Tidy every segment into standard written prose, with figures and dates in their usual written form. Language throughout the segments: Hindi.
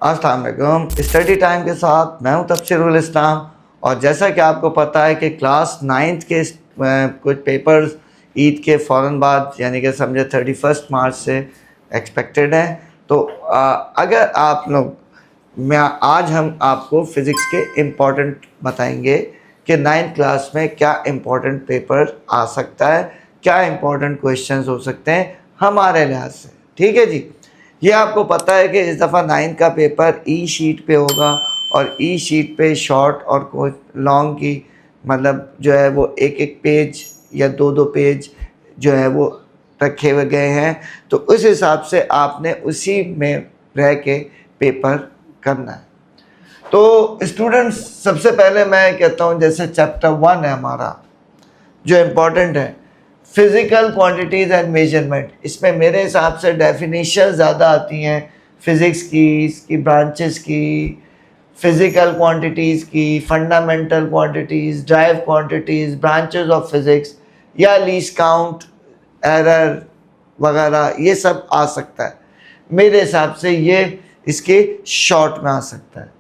अस्सलाम वालेकुम। स्टडी टाइम के साथ मैं हूं तफसीरुल इस्लाम। और जैसा कि आपको पता है कि क्लास 9th के कुछ पेपर्स ईद के फ़ौरन बाद यानी कि समझे 31 मार्च से एक्सपेक्टेड हैं। तो अगर आप लोग आज हम आपको फ़िज़िक्स के इम्पोर्टेंट बताएंगे कि 9th क्लास में क्या इम्पोर्टेंट पेपर आ सकता है, क्या इम्पोर्टेंट क्वेश्चंस हो सकते हैं हमारे लिहाज से। ठीक है जी। ये आपको पता है कि इस दफ़ा 9th का पेपर ई शीट पे होगा और ई शीट पे शॉर्ट और लॉन्ग की मतलब जो है वो एक एक पेज या दो दो पेज जो है वो रखे हुए गए हैं। तो उस हिसाब से आपने उसी में रह के पेपर करना है। तो स्टूडेंट्स, सबसे पहले मैं कहता हूँ जैसे चैप्टर 1 है हमारा जो इम्पोर्टेंट है, फिज़िकल क्वांटिटीज़ एंड मेजरमेंट। इसमें मेरे हिसाब से डेफिनेशन ज़्यादा आती हैं फ़िज़िक्स की, इसकी ब्रांचेस की, फ़िज़िकल क्वांटिटीज़ की, fundamental quantities, drive quantities, branches of physics या लीस्ट काउंट, एरर वगैरह ये सब आ सकता है। मेरे हिसाब से ये इसके शॉर्ट में आ सकता है।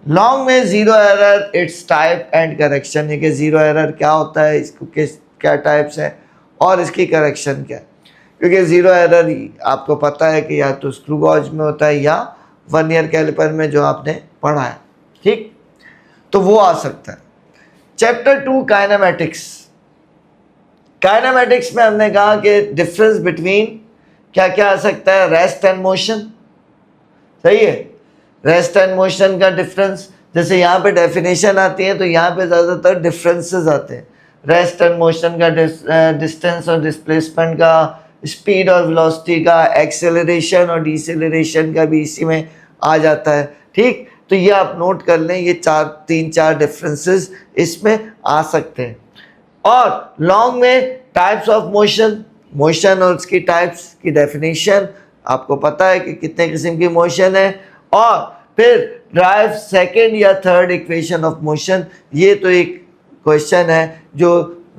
लॉन्ग में zero error, it's type and correction, ये कि ज़ीरो एरर क्या होता है, इसको किस क्या टाइप्स हैं और इसकी करेक्शन क्या है। क्योंकि ज़ीरो एरर आपको पता है कि या तो स्क्रू गॉज में होता है या वर्नियर कैलिपर में जो आपने पढ़ा है। ठीक, तो वो आ सकता है। Chapter 2 kinematics. काइनेमेटिक्स में हमने कहा कि डिफरेंस बिटवीन क्या क्या आ सकता है, रेस्ट एंड मोशन। सही है, रेस्ट एंड मोशन का डिफरेंस। जैसे यहाँ पे डेफिनेशन आती है तो यहाँ पे ज़्यादातर डिफरेंसेस आते हैं। रेस्ट एंड मोशन का डिस्टेंस और डिस्प्लेसमेंट का, स्पीड और वेलोसिटी का, एक्सेलरेशन और डिसेलरेशन का भी इसी में आ जाता है। ठीक, तो ये आप नोट कर लें, ये तीन चार डिफरेंसेस इसमें आ सकते हैं। और लॉन्ग में टाइप्स ऑफ मोशन, मोशन और उसकी टाइप्स की डेफिनेशन आपको पता है कि कितने किस्म की मोशन है। और फिर ड्राइव सेकेंड या थर्ड इक्वेशन ऑफ मोशन, ये तो एक क्वेश्चन है जो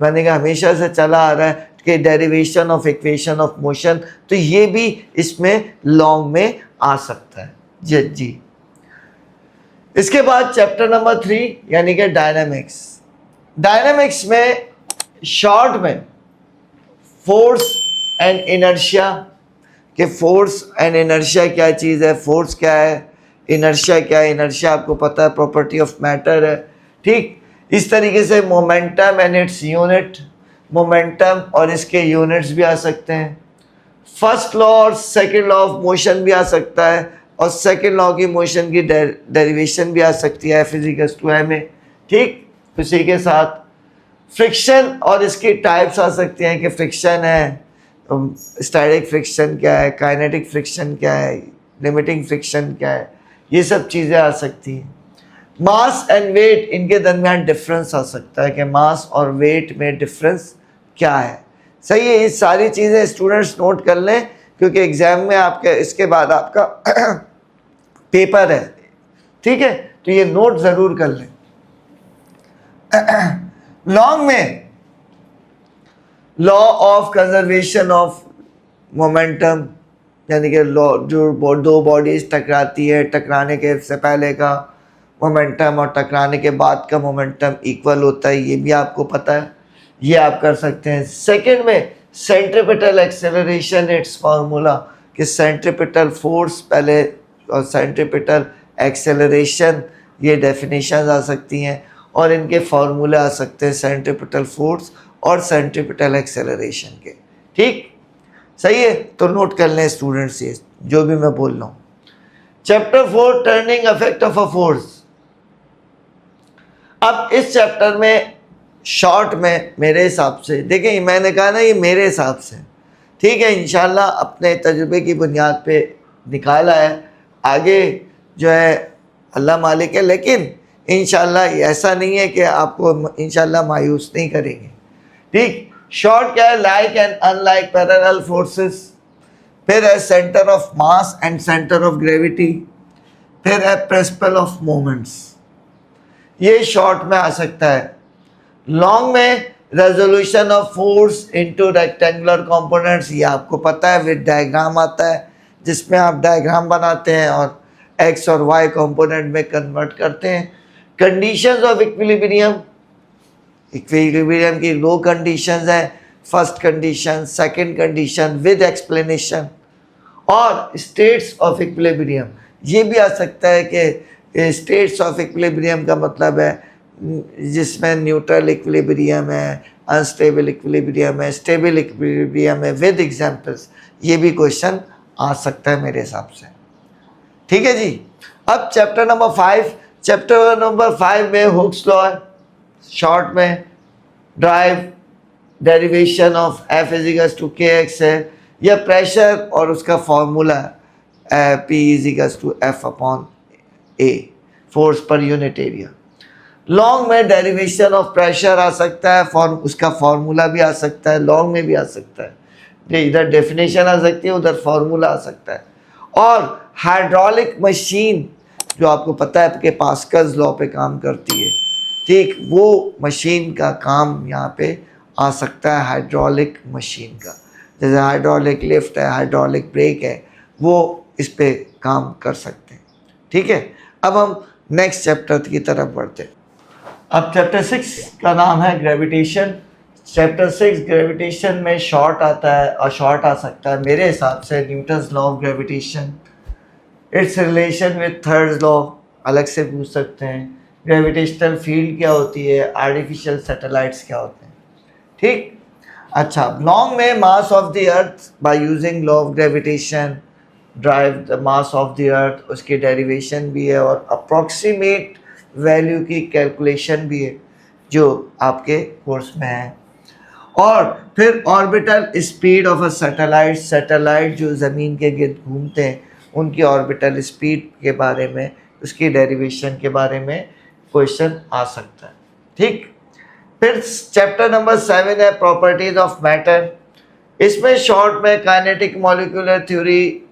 मैंने कहा हमेशा से चला आ रहा है कि derivation of equation of motion, तो ये भी इसमें लॉन्ग में आ सकता है जी। इसके बाद चैप्टर नंबर 3 यानी कि डायनामिक्स। डायनामिक्स में शॉर्ट में फोर्स एंड इनर्शिया, कि फोर्स एंड इनर्शिया क्या चीज़ है, फोर्स क्या है, इनर्शिया क्या है। इनर्शिया आपको पता है प्रॉपर्टी ऑफ मैटर है। ठीक, इस तरीके से momentum and its unit, momentum और इसके यूनिट्स भी आ सकते हैं। फर्स्ट लॉ और सेकंड लॉ ऑफ मोशन भी आ सकता है और सेकंड लॉ की मोशन की डेरिवेशन भी आ सकती है फिजिक्स 2 में। ठीक, उसी के साथ फ्रिक्शन और इसकी टाइप्स आ सकती हैं कि फ्रिक्शन है, स्टैटिक फ्रिक्शन क्या है, काइनेटिक फ्रिक्शन क्या है, लिमिटिंग फ्रिक्शन क्या है, ये सब चीज़ें आ सकती हैं। मास एंड वेट, इनके दरमियान डिफरेंस आ सकता है कि मास और वेट में डिफरेंस क्या है। सही है, ये सारी चीज़ें स्टूडेंट्स नोट कर लें क्योंकि एग्ज़ाम में आपके इसके बाद आपका पेपर है। ठीक है, तो ये नोट ज़रूर कर लें। लॉन्ग में law of conservation of momentum, यानी कि लॉ जो दो बॉडीज टकराती है, टकराने के से पहले का मोमेंटम और टकराने के बाद का मोमेंटम इक्वल होता है, ये भी आपको पता है, ये आप कर सकते हैं। सेकंड में सेंट्रीपिटल एक्सेलरेशन, इट्स फार्मूला कि सेंट्रीपिटल फोर्स पहले और सेंट्रीपिटल एक्सेलरेशन, ये डेफिनेशन आ सकती हैं और इनके फार्मूले आ सकते हैं सेंट्रीपिटल फोर्स और सेंट्रीपिटल एक्सेलरेशन के। ठीक, सही है, तो नोट कर लें स्टूडेंट्स ये जो भी मैं बोल रहा हूँ। Chapter 4 turning effect of a force. अब इस चैप्टर में शॉर्ट में मेरे हिसाब से, देखिए मैंने कहा ना ये मेरे हिसाब से, ठीक है, इंशाल्लाह अपने तजुर्बे की बुनियाद पे निकाला है, आगे जो है अल्लाह मालिक है, लेकिन इंशाल्लाह ऐसा नहीं है कि आपको इंशाल्लाह मायूस नहीं करेंगे। ठीक, शॉर्ट क्या है, like and unlike parallel forces, फिर है centre of mass and centre of gravity, फिर है प्रिंसिपल ऑफ मोमेंट्स, ये शॉर्ट में आ सकता है। लॉन्ग में resolution of force into rectangular components, ये आपको पता है, विद डायग्राम आता है जिसमें आप डायग्राम बनाते हैं और एक्स और वाई कंपोनेंट में कन्वर्ट करते हैं। कंडीशंस ऑफ इक्विलिब्रियम, इक्विलिब्रियम की दो कंडीशंस है, first condition, second condition with explanation. और स्टेट्स ऑफ इक्विलिब्रियम, ये भी आ सकता है कि स्टेट्स ऑफ इक्विलिब्रियम का मतलब है जिसमें न्यूट्रल इक्विलिब्रियम है, अनस्टेबल इक्विलिब्रियम है, स्टेबल इक्विलिब्रियम है, विद एग्जांपल्स। ये भी क्वेश्चन आ सकता है मेरे हिसाब से। ठीक है जी। अब चैप्टर नंबर 5, चैप्टर नंबर 5 में हुक्स लॉ है, शॉर्ट में drive derivation of F equals to K X है, यह प्रेशर और उसका formula P equals to F upon A, force per unit area. Long में डेरिवेशन ऑफ प्रेशर आ सकता है, उसका फॉर्मूला भी आ सकता है, लॉन्ग में भी आ सकता है, ये इधर डेफिनेशन आ सकती है, उधर फॉर्मूला आ सकता है। और हाइड्रोलिक मशीन जो आपको पता है कि पास्कल्स लॉ पे काम करती है, ठीक, वो मशीन का काम यहाँ पे आ सकता है, हाइड्रोलिक मशीन का, जैसे हाइड्रोलिक लिफ्ट है, हाइड्रोलिक ब्रेक है, वो इस पे काम कर सकते हैं। ठीक है, अब हम नेक्स्ट चैप्टर की तरफ बढ़ते हैं। अब चैप्टर 6 का नाम है ग्रेविटेशन। चैप्टर 6 ग्रेविटेशन में शॉर्ट आता है, और शॉर्ट आ सकता है मेरे हिसाब से Newton's law of gravitation, it's relation with third law अलग से पूछ सकते हैं, ग्रेविटेशनल फील्ड क्या होती है, आर्टिफिशियल सैटेलाइट्स क्या होते हैं। ठीक, अच्छा, लॉन्ग में mass of the earth by using law of gravitation drive the mass of the earth, उसकी डेरिवेशन भी है और अप्रॉक्सीमेट वैल्यू की कैलकुलेशन भी है जो आपके कोर्स में है। और फिर orbital speed of a satellite, satellite जो ज़मीन के गिर्द घूमते हैं उनकी ऑर्बिटल स्पीड के बारे में, उसकी डेरिवेशन के बारे में क्वेश्चन आ सकता है। ठीक, फिर चैप्टर नंबर 7 है प्रॉपर्टीज ऑफ मैटर। इसमें शॉर्ट में kinetic molecular theory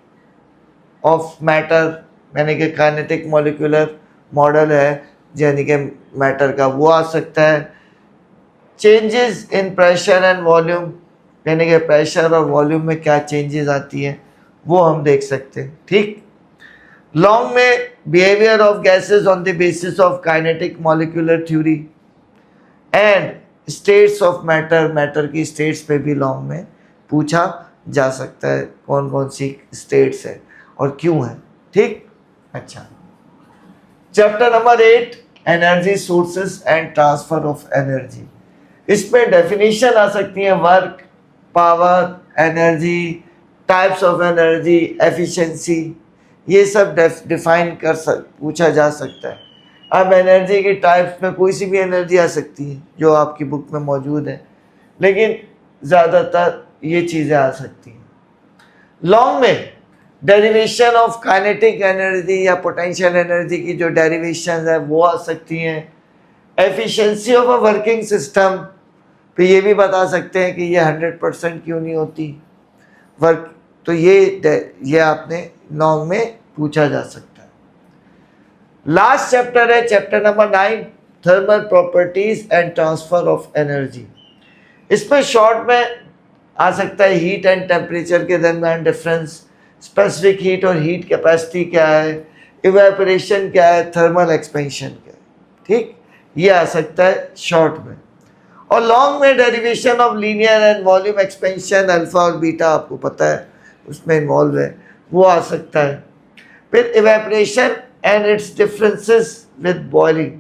of matter, यानी कि काइनेटिक मॉलिक्यूलर मॉडल है यानी कि मैटर का, वो आ सकता है। Changes in pressure and volume, यानी कि प्रेशर और वॉल्यूम में क्या चेंजेस आती हैं वो हम देख सकते हैं। ठीक, लॉन्ग में behaviour of gases on the basis of kinetic molecular theory and states of matter, matter की स्टेट्स पे भी लॉन्ग में पूछा जा सकता है, कौन कौन सी स्टेट्स है और क्यों है। ठीक, अच्छा, chapter number 8 energy sources and transfer of energy. इसमें डेफिनेशन आ सकती है work, power, energy, types of energy, efficiency, ये सब डिफाइन पूछा जा सकता है। अब एनर्जी की टाइप्स में कोई सी भी एनर्जी आ सकती है जो आपकी बुक में मौजूद है, लेकिन ज़्यादातर ये चीज़ें आ सकती हैं। लॉन्ग में डेरिवेशन ऑफ काइनेटिक एनर्जी या पोटेंशियल एनर्जी की जो डेरिवेशन है वो आ सकती हैं। Efficiency of a working system पे ये भी बता सकते हैं कि ये 100% क्यों नहीं होती वर्क, तो ये आपने लॉन्ग में पूछा जा सकता है। लास्ट चैप्टर है chapter number 9 thermal properties and transfer of energy. इसमें शॉर्ट में आ सकता है हीट एंड टेम्परेचर के दरमियान डिफरेंस, स्पेसिफिक हीट और हीट कैपेसिटी क्या है, इवेपोरेशन क्या है, थर्मल एक्सपेंशन क्या है। ठीक, ये आ सकता है शॉर्ट में। और लॉन्ग में derivation of linear and volume expansion, alpha और बीटा आपको पता है उसमें इन्वॉल्व है, वो आ सकता है। फिर evaporation and it's differences with boiling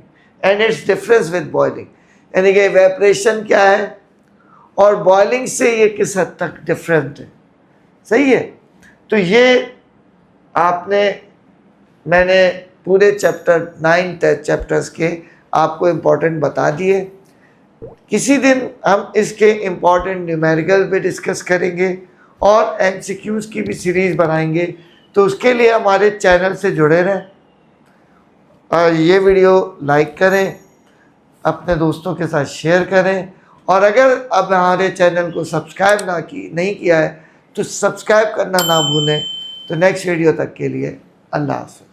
and it's difference with boiling, यानी कि इवेपोरेशन क्या है और बॉइलिंग से ये किस हद तक डिफरेंट है। सही है, तो ये मैंने पूरे चैप्टर 9 चैप्टर्स के आपको इम्पोर्टेंट बता दिए। किसी दिन हम इसके इम्पोर्टेंट न्यूमेरिकल पे डिस्कस करेंगे और एमसीक्यूज़ की भी सीरीज़ बनाएंगे, तो उसके लिए हमारे चैनल से जुड़े रहें और ये वीडियो लाइक करें, अपने दोस्तों के साथ शेयर करें, और अगर अब हमारे चैनल को सब्सक्राइब नहीं किया है तो सब्सक्राइब करना ना भूलें। तो नेक्स्ट वीडियो तक के लिए अल्लाह हाफ़िज़।